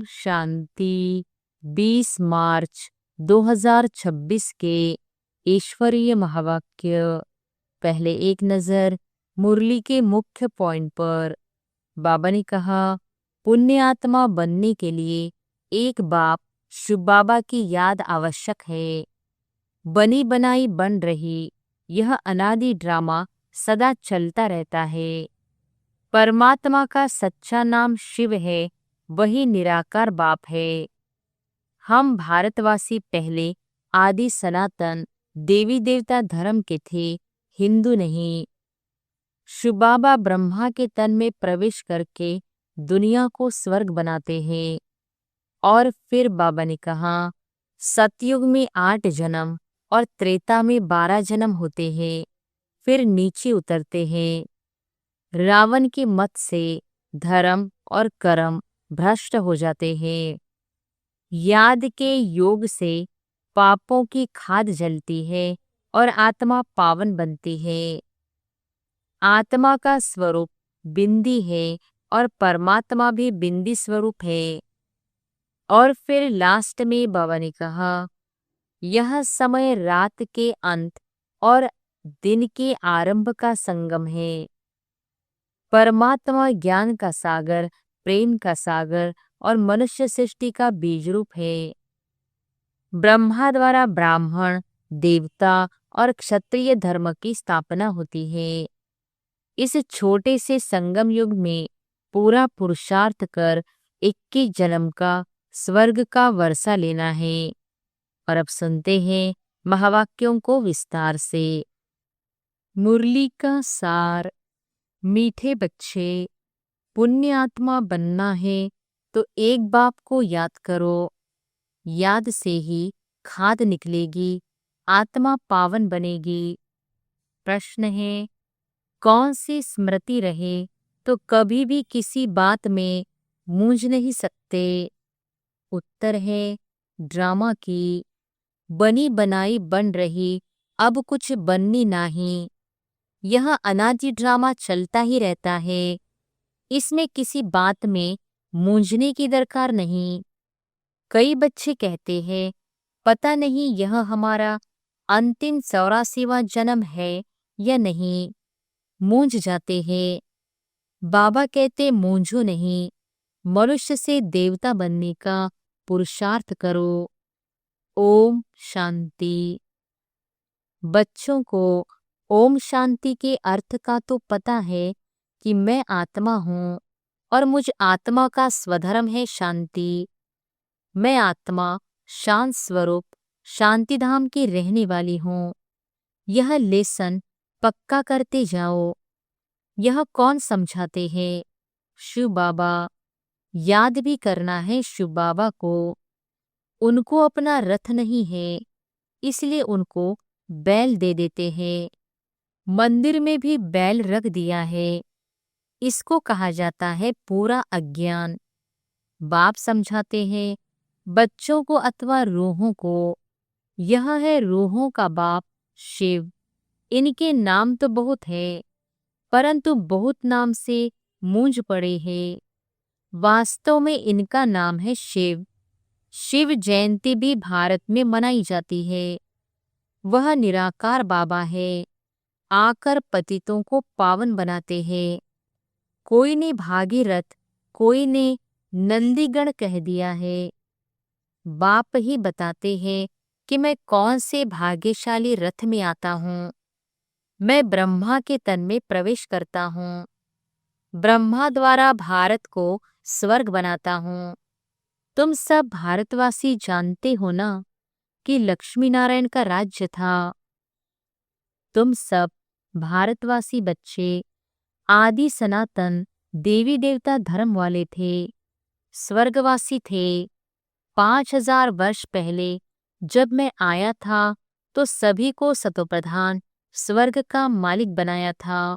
शांति। 20 मार्च 2026 के ईश्वरीय महावाक्य। पहले एक नजर मुरली के मुख्य पॉइंट पर। बाबा ने कहा, पुण्य आत्मा बनने के लिए एक बाप शिव बाबा की याद आवश्यक है। बनी बनाई बन रही यह अनादि ड्रामा सदा चलता रहता है। परमात्मा का सच्चा नाम शिव है, वही निराकार बाप है। हम भारतवासी पहले आदि सनातन देवी देवता धर्म के थे, हिंदू नहीं। शिव बाबा ब्रह्मा के तन में प्रवेश करके दुनिया को स्वर्ग बनाते हैं। और फिर बाबा ने कहा, सतयुग में 8 जन्म और त्रेता में 12 जन्म होते हैं, फिर नीचे उतरते हैं। रावण के मत से धर्म और कर्म भ्रष्ट हो जाते हैं। याद के योग से पापों की खाद जलती है और आत्मा पावन बनती है। आत्मा का स्वरूप बिंदी है और परमात्मा भी बिंदी स्वरूप है। और फिर लास्ट में बाबा ने कहा, यह समय रात के अंत और दिन के आरंभ का संगम है। परमात्मा ज्ञान का सागर, प्रेम का सागर और मनुष्य सृष्टि का बीज रूप है। ब्रह्मा द्वारा ब्राह्मण, देवता और क्षत्रिय धर्म की स्थापना होती है। इस छोटे से संगम युग में पूरा पुरुषार्थ कर 21 जन्म का स्वर्ग का वर्षा लेना है। और अब सुनते हैं महावाक्यों को विस्तार से। मुरली का सार। मीठे बच्चे, पुण्य आत्मा बनना है तो एक बाप को याद करो। याद से ही खाद निकलेगी, आत्मा पावन बनेगी। प्रश्न है, कौन सी स्मृति रहे तो कभी भी किसी बात में मूंझ नहीं सकते? उत्तर है, ड्रामा की। बनी बनाई बन रही, अब कुछ बननी नहीं। यह अनादि ड्रामा चलता ही रहता है। इसमें किसी बात में मूंझने की दरकार नहीं। कई बच्चे कहते हैं, पता नहीं यह हमारा अंतिम 84वां जन्म है या नहीं। मूंझ जाते हैं। बाबा कहते, मूंझो नहीं, मनुष्य से देवता बनने का पुरुषार्थ करो। ओम शांति। बच्चों को ओम शांति के अर्थ का तो पता है कि मैं आत्मा हूँ और मुझ आत्मा का स्वधर्म है शांति। मैं आत्मा शांत स्वरूप शांतिधाम की रहने वाली हूँ। यह लेसन पक्का करते जाओ। यह कौन समझाते हैं? शिव बाबा। याद भी करना है शिव बाबा को। उनको अपना रथ नहीं है, इसलिए उनको बैल दे देते हैं। मंदिर में भी बैल रख दिया है। इसको कहा जाता है पूरा अज्ञान। बाप समझाते हैं बच्चों को अथवा रूहों को, यह है रूहों का बाप शिव। इनके नाम तो बहुत है, परंतु बहुत नाम से मूंझ पड़े हैं। वास्तव में इनका नाम है शिव। शिव जयंती भी भारत में मनाई जाती है। वह निराकार बाबा है, आकर पतितों को पावन बनाते हैं। कोई ने भागीरथ, कोई ने नंदीगण कह दिया है। बाप ही बताते हैं कि मैं कौन से भाग्यशाली रथ में आता हूँ। मैं ब्रह्मा के तन में प्रवेश करता हूँ। ब्रह्मा द्वारा भारत को स्वर्ग बनाता हूँ। तुम सब भारतवासी जानते हो ना कि लक्ष्मी नारायण का राज्य था। तुम सब भारतवासी बच्चे आदि सनातन देवी देवता धर्म वाले थे, स्वर्गवासी थे। 5000 वर्ष पहले जब मैं आया था तो सभी को सतोप्रधान स्वर्ग का मालिक बनाया था।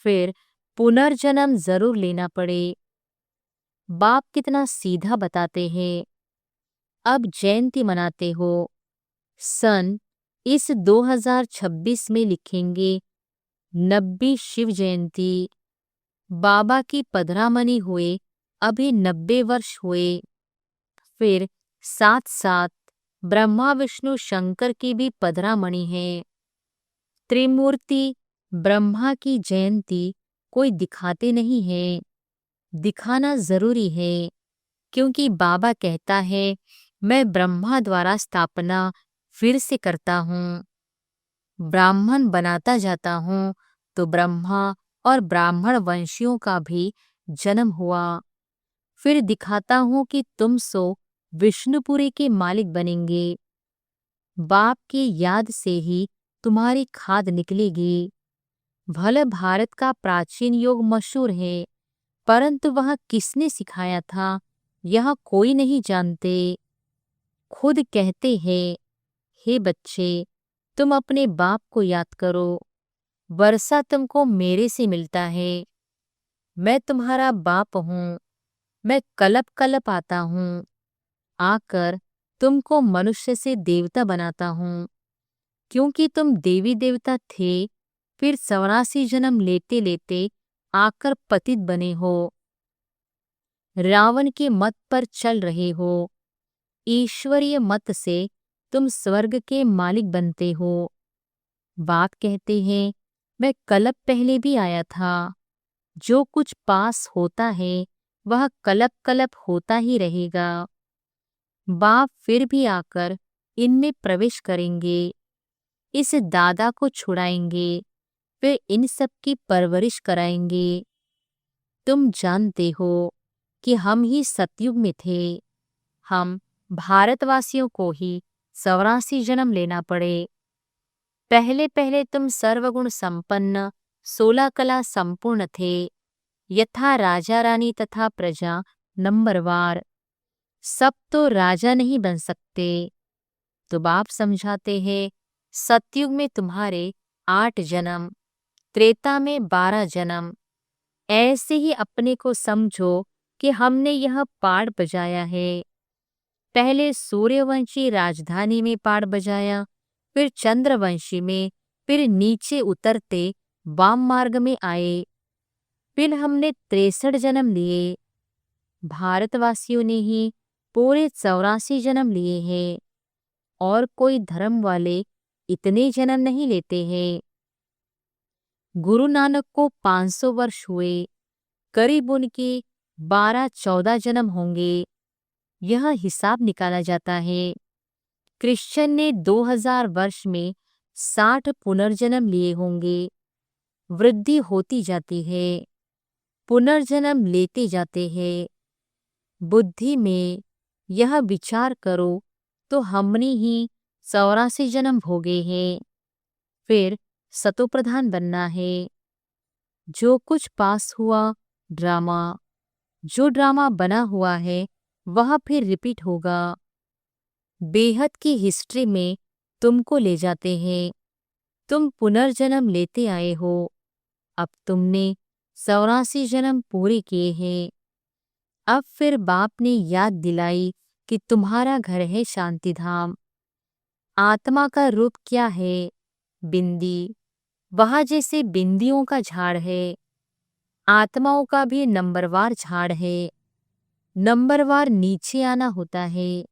फिर पुनर्जन्म जरूर लेना पड़े। बाप कितना सीधा बताते हैं। अब जयंती मनाते हो। सन इस 2026 में लिखेंगे 90 शिव जयंती। बाबा की पधरामनी हुए अभी 90 वर्ष हुए। फिर साथ साथ ब्रह्मा विष्णु शंकर की भी पधरामणि है। त्रिमूर्ति ब्रह्मा की जयंती कोई दिखाते नहीं है, दिखाना जरूरी है, क्योंकि बाबा कहता है मैं ब्रह्मा द्वारा स्थापना फिर से करता हूँ, ब्राह्मण बनाता जाता हूँ, तो ब्रह्मा और ब्राह्मण वंशियों का भी जन्म हुआ। फिर दिखाता हूँ कि तुम सो विष्णुपुरी के मालिक बनेंगे। बाप की याद से ही तुम्हारी खाद निकलेगी। भले भारत का प्राचीन योग मशहूर है, परंतु वह किसने सिखाया था यह कोई नहीं जानते। खुद कहते हैं, हे बच्चे, तुम अपने बाप को याद करो। वर्षा तुमको मेरे से मिलता है। मैं तुम्हारा बाप हूँ। मैं कलप कलप आता हूँ, आकर तुमको मनुष्य से देवता बनाता हूँ, क्योंकि तुम देवी देवता थे, फिर 84 जन्म लेते लेते आकर पतित बने हो। रावण के मत पर चल रहे हो। ईश्वरीय मत से तुम स्वर्ग के मालिक बनते हो। बाप कहते हैं, मैं कलप पहले भी आया था। जो कुछ पास होता है वह कलप कलप होता ही रहेगा। बाप फिर भी आकर इनमें प्रवेश करेंगे, इस दादा को छुड़ाएंगे, फिर इन सब की परवरिश कराएंगे। तुम जानते हो कि हम ही सतयुग में थे। हम भारतवासियों को ही 84 जन्म लेना पड़े। पहले पहले तुम सर्वगुण संपन्न 16 कला संपूर्ण थे, यथा राजा रानी तथा प्रजा नंबरवार। सब तो राजा नहीं बन सकते। तो बाप समझाते हैं, सतयुग में तुम्हारे 8 जन्म, त्रेता में 12 जन्म। ऐसे ही अपने को समझो कि हमने यह पाड़ बजाया है। पहले सूर्यवंशी राजधानी में पाड़ बजाया, फिर चंद्रवंशी में, फिर नीचे उतरते वाम मार्ग में आए। फिर हमने 63 जन्म लिए। भारतवासियों ने ही पूरे 84 जन्म लिए हैं, और कोई धर्म वाले इतने जन्म नहीं लेते हैं। गुरु नानक को 500 वर्ष हुए, करीब उनके 12-14 जन्म होंगे। यह हिसाब निकाला जाता है। क्रिश्चियन ने 2000 वर्ष में 60 पुनर्जन्म लिए होंगे। वृद्धि होती जाती है, पुनर्जन्म लेते जाते हैं। बुद्धि में यह विचार करो तो हमने ही 84 जन्म भोगे हैं। फिर सतोप्रधान बनना है। जो कुछ पास हुआ ड्रामा, जो ड्रामा बना हुआ है वह फिर रिपीट होगा। बेहद की हिस्ट्री में तुमको ले जाते हैं। तुम पुनर्जन्म लेते आए हो। अब तुमने 84 जन्म पूरे किए हैं। अब फिर बाप ने याद दिलाई कि तुम्हारा घर है शांति धाम। आत्मा का रूप क्या है? बिंदी। वहाँ जैसे बिंदियों का झाड़ है, आत्माओं का भी नंबरवार झाड़ है। नंबरवार नीचे आना होता है।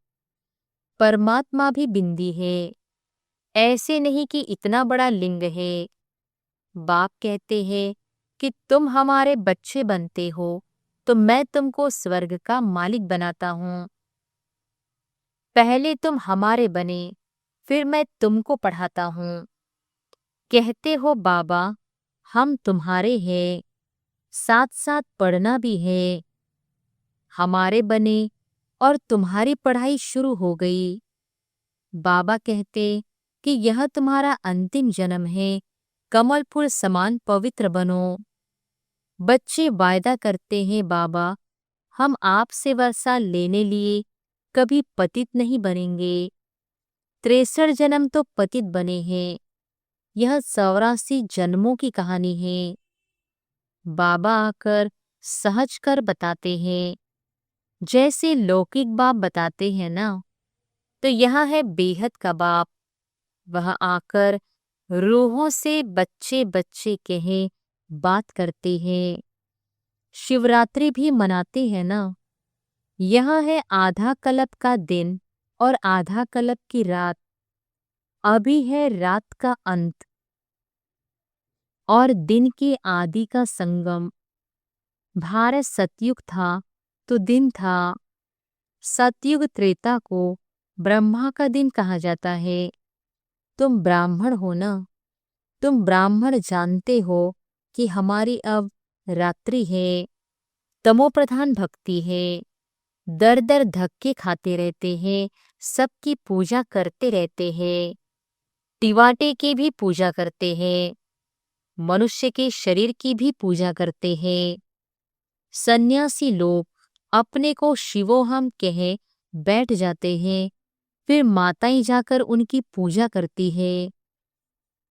परमात्मा भी बिंदी है, ऐसे नहीं कि इतना बड़ा लिंग है। बाप कहते हैं कि तुम हमारे बच्चे बनते हो तो मैं तुमको स्वर्ग का मालिक बनाता हूँ। पहले तुम हमारे बने, फिर मैं तुमको पढ़ाता हूँ। कहते हो बाबा हम तुम्हारे हैं, साथ साथ पढ़ना भी है। हमारे बने और तुम्हारी पढ़ाई शुरू हो गई। बाबा कहते कि यह तुम्हारा अंतिम जन्म है, कमल फूल समान पवित्र बनो। बच्चे वायदा करते हैं, बाबा हम आपसे वर्षा लेने लिए कभी पतित नहीं बनेंगे। 63 जन्म तो पतित बने हैं। यह 84 जन्मों की कहानी है। बाबा आकर सहज कर बताते हैं, जैसे लौकिक बाप बताते हैं ना, तो यहाँ है बेहद का बाप। वह आकर रूहों से बच्चे बच्चे कहे बात करते हैं। शिवरात्रि भी मनाते हैं ना। यह है आधा कल्प का दिन और आधा कल्प की रात। अभी है रात का अंत और दिन के आदि का संगम। भारत सतयुग था तो दिन था। सतयुग त्रेता को ब्रह्मा का दिन कहा जाता है। तुम ब्राह्मण हो ना। तुम ब्राह्मण जानते हो कि हमारी अब रात्रि है। तमोप्रधान भक्ति है। दर दर धक्के खाते रहते हैं। सबकी पूजा करते रहते हैं। टिवाटे की भी पूजा करते हैं। मनुष्य के शरीर की भी पूजा करते हैं। सन्यासी लोग अपने को शिवोहम कहे बैठ जाते हैं। फिर माताएं जाकर उनकी पूजा करती है।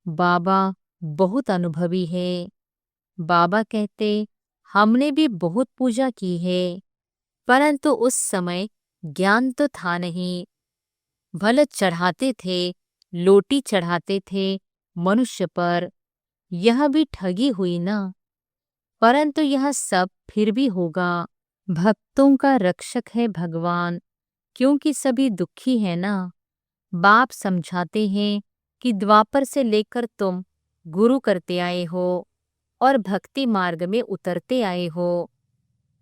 बाबा बहुत अनुभवी है। बाबा कहते हमने भी बहुत पूजा की है, परंतु उस समय ज्ञान तो था नहीं। भल चढ़ाते थे, लोटी चढ़ाते थे मनुष्य पर। यह भी ठगी हुई ना। परंतु यह सब फिर भी होगा। भक्तों का रक्षक है भगवान, क्योंकि सभी दुखी है ना। बाप समझाते हैं कि द्वापर से लेकर तुम गुरु करते आए हो और भक्ति मार्ग में उतरते आए हो।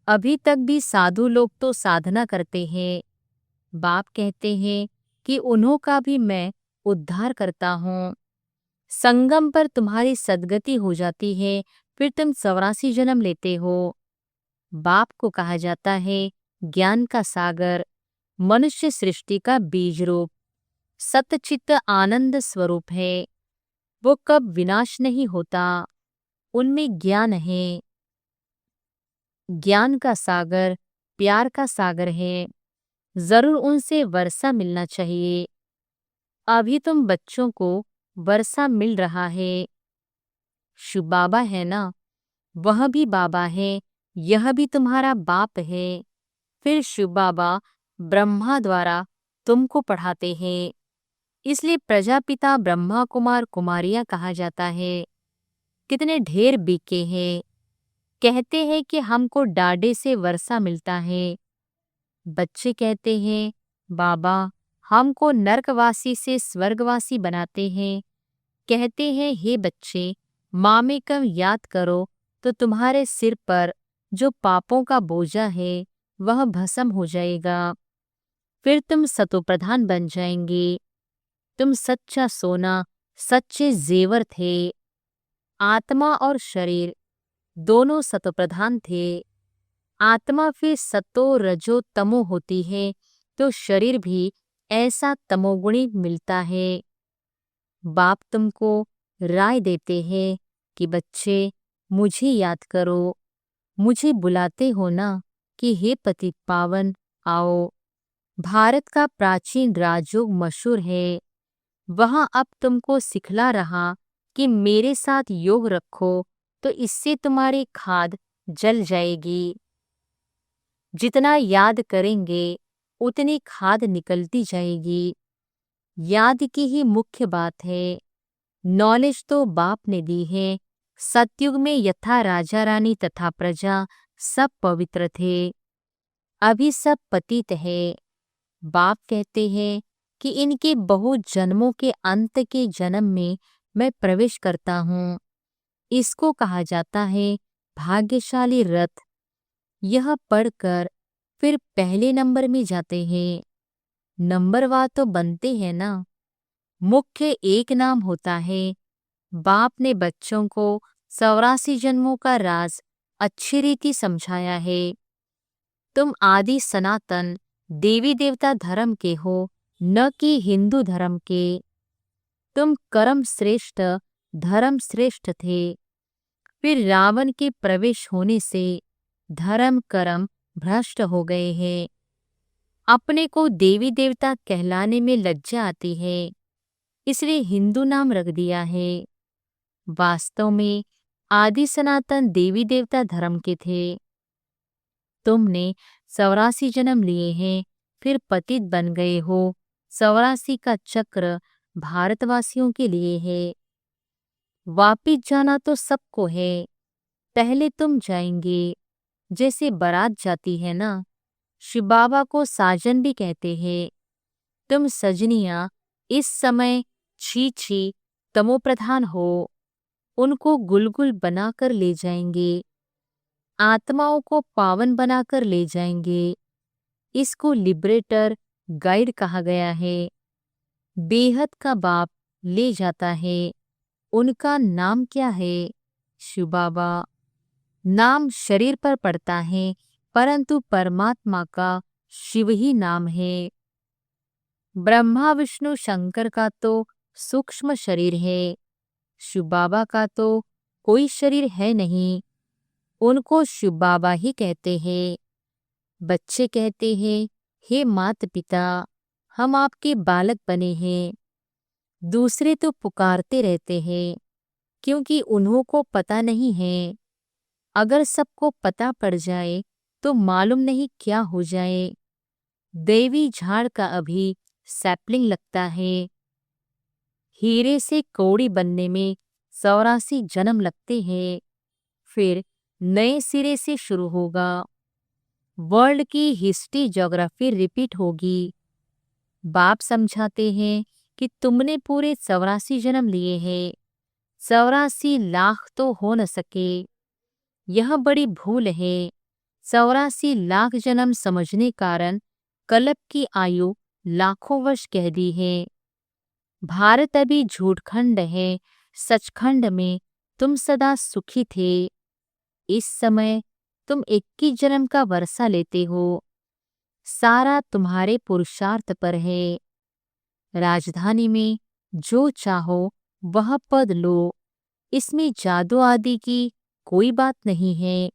अभी तक भी साधु लोग तो साधना करते हैं। बाप कहते हैं कि उन्हों का भी मैं उद्धार करता हूँ। संगम पर तुम्हारी सद्गति हो जाती है, फिर तुम 84 जन्म लेते हो। बाप को कहा जाता है ज्ञान का सागर, मनुष्य सृष्टि का बीज रूप, सतचित्त आनंद स्वरूप है। वो कब विनाश नहीं होता। उनमें ज्ञान है। ज्ञान का सागर प्यार का सागर है। जरूर उनसे वर्षा मिलना चाहिए। अभी तुम बच्चों को वर्षा मिल रहा है। शिव बाबा है ना, वह भी बाबा है। यह भी तुम्हारा बाप है। फिर शिव बाबा ब्रह्मा द्वारा तुमको पढ़ाते हैं। इसलिए प्रजापिता ब्रह्मा कुमार कुमारियां कहा जाता है। कितने ढेर बीके हैं। कहते हैं कि हमको डाडे से वर्षा मिलता है। बच्चे कहते हैं बाबा हमको नरकवासी से स्वर्गवासी बनाते हैं। कहते हैं हे बच्चे, मामेकम याद करो तो तुम्हारे सिर पर जो पापों का बोझा है वह भस्म हो जाएगा। फिर तुम सतोप्रधान बन जाएंगे। तुम सच्चा सोना, सच्चे जेवर थे। आत्मा और शरीर दोनों सतोप्रधान थे। आत्मा फिर सतो रजो तमो होती है तो शरीर भी ऐसा तमोगुणी मिलता है। बाप तुमको राय देते हैं कि बच्चे मुझे याद करो। मुझे बुलाते हो ना कि हे पतित पावन आओ। भारत का प्राचीन राजयोग मशहूर है। वहाँ अब तुमको सिखला रहा कि मेरे साथ योग रखो तो इससे तुम्हारी खाद जल जाएगी। जितना याद करेंगे उतनी खाद निकलती जाएगी। याद की ही मुख्य बात है। नॉलेज तो बाप ने दी है। सतयुग में यथा राजा रानी तथा प्रजा सब पवित्र थे। अभी सब पतित है। बाप कहते हैं कि इनके बहुत जन्मों के अंत के जन्म में मैं प्रवेश करता हूँ। इसको कहा जाता है भाग्यशाली रथ। यह पढ़कर फिर पहले नंबर में जाते हैं। नंबरवार तो बनते हैं ना। मुख्य एक नाम होता है। बाप ने बच्चों को 84 जन्मों का राज अच्छी रीति समझाया है। तुम आदि सनातन देवी देवता धर्म के हो, न कि हिंदू धर्म के। तुम कर्म श्रेष्ठ धर्म श्रेष्ठ थे। फिर रावण के प्रवेश होने से धर्म कर्म भ्रष्ट हो गए हैं। अपने को देवी देवता कहलाने में लज्जा आती है, इसलिए हिंदू नाम रख दिया है। वास्तव में आदि सनातन देवी देवता धर्म के थे। तुमने 84 जन्म लिए हैं, फिर पतित बन गए हो। 84 का चक्र भारतवासियों के लिए है। वापिस जाना तो सबको है। पहले तुम जाएंगे। जैसे बारात जाती है ना, शिव बाबा को साजन भी कहते हैं। तुम सजनियां इस समय छी छी तमोप्रधान हो, उनको गुलगुल बनाकर ले जाएंगे, आत्माओं को पावन बनाकर ले जाएंगे। इसको लिबरेटर गाइड कहा गया है। बेहद का बाप ले जाता है। उनका नाम क्या है? शिव बाबा। नाम शरीर पर पड़ता है, परंतु परमात्मा का शिव ही नाम है। ब्रह्मा विष्णु शंकर का तो सूक्ष्म शरीर है, शिव बाबा का तो कोई शरीर है नहीं। उनको शिव बाबा ही कहते हैं। बच्चे कहते हैं, हे माता पिता, हम आपके बालक बने हैं। दूसरे तो पुकारते रहते हैं, क्योंकि उन्हों को पता नहीं है। अगर सबको पता पड़ जाए तो मालूम नहीं क्या हो जाए। देवी झाड़ का अभी सैपलिंग लगता है। हीरे से कौड़ी बनने में 84 जन्म लगते हैं, फिर नए सिरे से शुरू होगा। वर्ल्ड की हिस्ट्री ज्योग्राफी रिपीट होगी। बाप समझाते हैं कि तुमने पूरे 84 जन्म लिए हैं। 84 लाख तो हो न सके, यह बड़ी भूल है। 84 लाख जन्म समझने कारण कल्प की आयु लाखों वर्ष कह दी है। भारत अभी झूठखंड है, सचखंड में तुम सदा सुखी थे। इस समय तुम 21 जन्म का वर्षा लेते हो। सारा तुम्हारे पुरुषार्थ पर है। राजधानी में जो चाहो वह पद लो, इसमें जादू आदि की कोई बात नहीं है।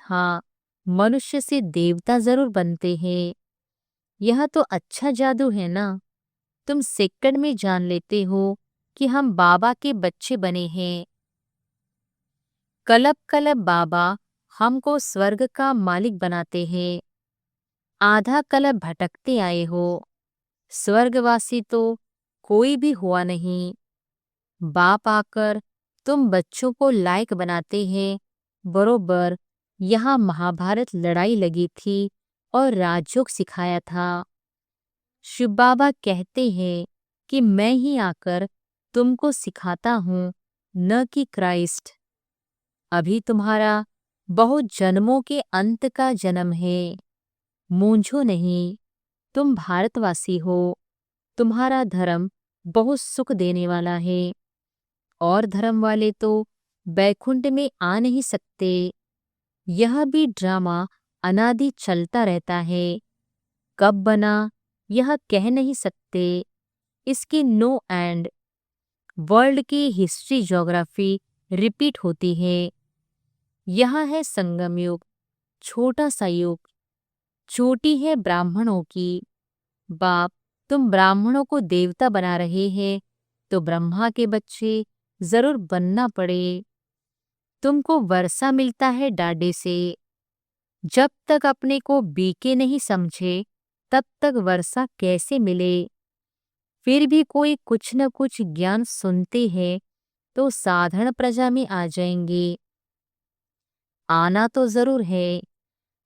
हाँ, मनुष्य से देवता जरूर बनते हैं। यह तो अच्छा जादू है ना। तुम सेकंड में जान लेते हो कि हम बाबा के बच्चे बने हैं। कलप कलप बाबा हमको स्वर्ग का मालिक बनाते हैं। आधा कलप भटकते आए हो। स्वर्गवासी तो कोई भी हुआ नहीं। बाप आकर तुम बच्चों को लायक बनाते हैं। बरोबर यहाँ महाभारत लड़ाई लगी थी और राजयोग सिखाया था। शिव बाबा कहते हैं कि मैं ही आकर तुमको सिखाता हूँ, न कि क्राइस्ट। अभी तुम्हारा बहुत जन्मों के अंत का जन्म है। मूंझो नहीं, तुम भारतवासी हो। तुम्हारा धर्म बहुत सुख देने वाला है। और धर्म वाले तो बैकुंठ में आ नहीं सकते। यह भी ड्रामा अनादि चलता रहता है। कब बना यह कह नहीं सकते। इसकी नो एंड। वर्ल्ड की हिस्ट्री ज्योग्राफी रिपीट होती है। यह है संगम युग, छोटा सा युग। चोटी है ब्राह्मणों की। बाप, तुम ब्राह्मणों को देवता बना रहे हैं, तो ब्रह्मा के बच्चे जरूर बनना पड़े। तुमको वर्षा मिलता है डाडे से। जब तक अपने को बीके नहीं समझे, तब तक वर्षा कैसे मिले। फिर भी कोई कुछ न कुछ ज्ञान सुनते हैं तो साधारण प्रजा में आ जाएंगे। आना तो जरूर है।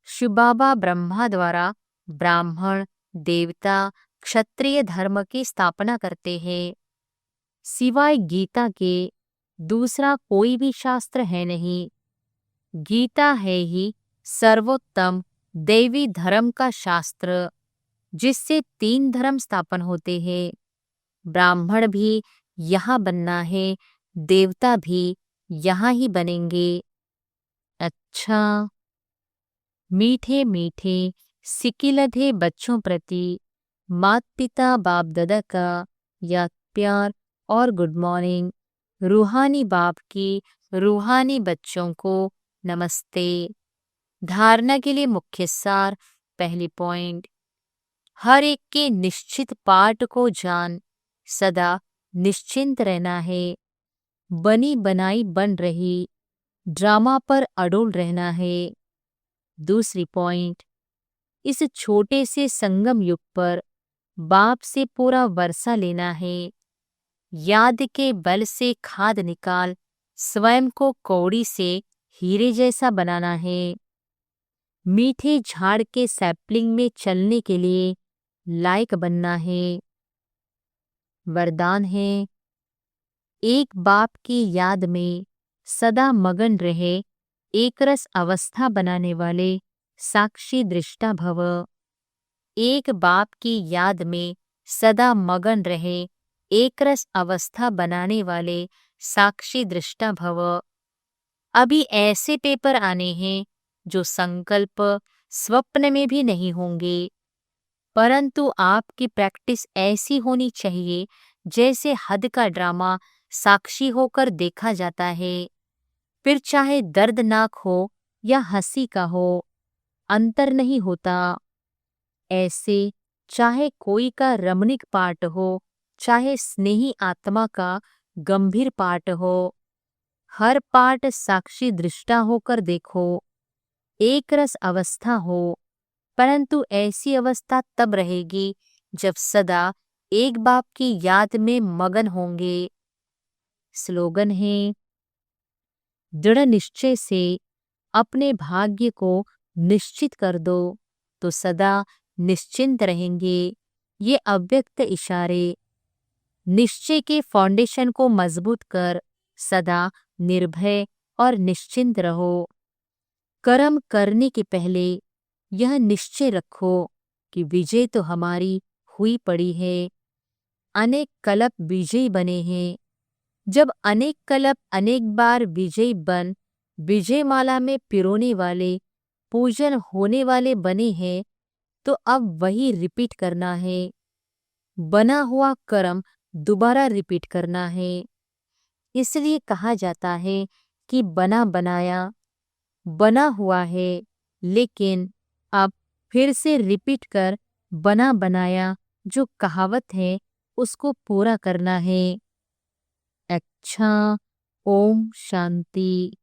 शिव बाबा ब्रह्मा द्वारा ब्राह्मण, देवता, क्षत्रिय धर्म की स्थापना करते हैं। सिवाय गीता के दूसरा कोई भी शास्त्र है नहीं। गीता है ही सर्वोत्तम देवी धर्म का शास्त्र, जिससे 3 धर्म स्थापन होते हैं। ब्राह्मण भी यहाँ बनना है, देवता भी यहाँ ही बनेंगे। अच्छा, मीठे मीठे सिकिलधे बच्चों प्रति माता पिता बाप दादा का याद प्यार और गुड मॉर्निंग। रूहानी बाप की रूहानी बच्चों को नमस्ते। धारणा के लिए मुख्य सार। पहली पॉइंट, हर एक के निश्चित पार्ट को जान सदा निश्चिंत रहना है। बनी बनाई बन रही ड्रामा पर अड़ोल रहना है। दूसरी पॉइंट, इस छोटे से संगम युग पर बाप से पूरा वर्षा लेना है। याद के बल से खाद निकाल स्वयं को कौड़ी से हीरे जैसा बनाना है। मीठे झाड़ के सैपलिंग में चलने के लिए लायक बनना है। वरदान है, एक बाप की याद में सदा मगन रहे, एकरस अवस्था बनाने वाले साक्षी दृष्टा भव। एक बाप की याद में सदा मगन रहे, एकरस अवस्था बनाने वाले साक्षी दृष्टा भव। अभी ऐसे पेपर आने हैं जो संकल्प स्वप्न में भी नहीं होंगे, परंतु आपकी प्रैक्टिस ऐसी होनी चाहिए जैसे हद का ड्रामा साक्षी होकर देखा जाता है। फिर चाहे दर्दनाक हो या हंसी का हो, अंतर नहीं होता। ऐसे चाहे कोई का रमणीक पाठ हो, चाहे स्नेही आत्मा का गंभीर पाठ हो, हर पाठ साक्षी दृष्टा होकर देखो। एक रस अवस्था हो, परंतु ऐसी अवस्था तब रहेगी जब सदा एक बाप की याद में मगन होंगे। स्लोगन है, दृढ़ निश्चय से अपने भाग्य को निश्चित कर दो तो सदा निश्चिंत रहेंगे। ये अव्यक्त इशारे निश्चय के फाउंडेशन को मजबूत कर सदा निर्भय और निश्चिंत रहो। कर्म करने के पहले यह निश्चय रखो कि विजय तो हमारी हुई पड़ी है। अनेक कलप विजयी बने हैं। जब अनेक कलप अनेक बार विजयी बन विजयमाला में पिरोने वाले, पूजन होने वाले बने हैं, तो अब वही रिपीट करना है। बना हुआ कर्म दोबारा रिपीट करना है। इसलिए कहा जाता है कि बना बनाया बना हुआ है, लेकिन अब फिर से रिपीट कर बना बनाया जो कहावत है उसको पूरा करना है। अच्छा, ओम शांति।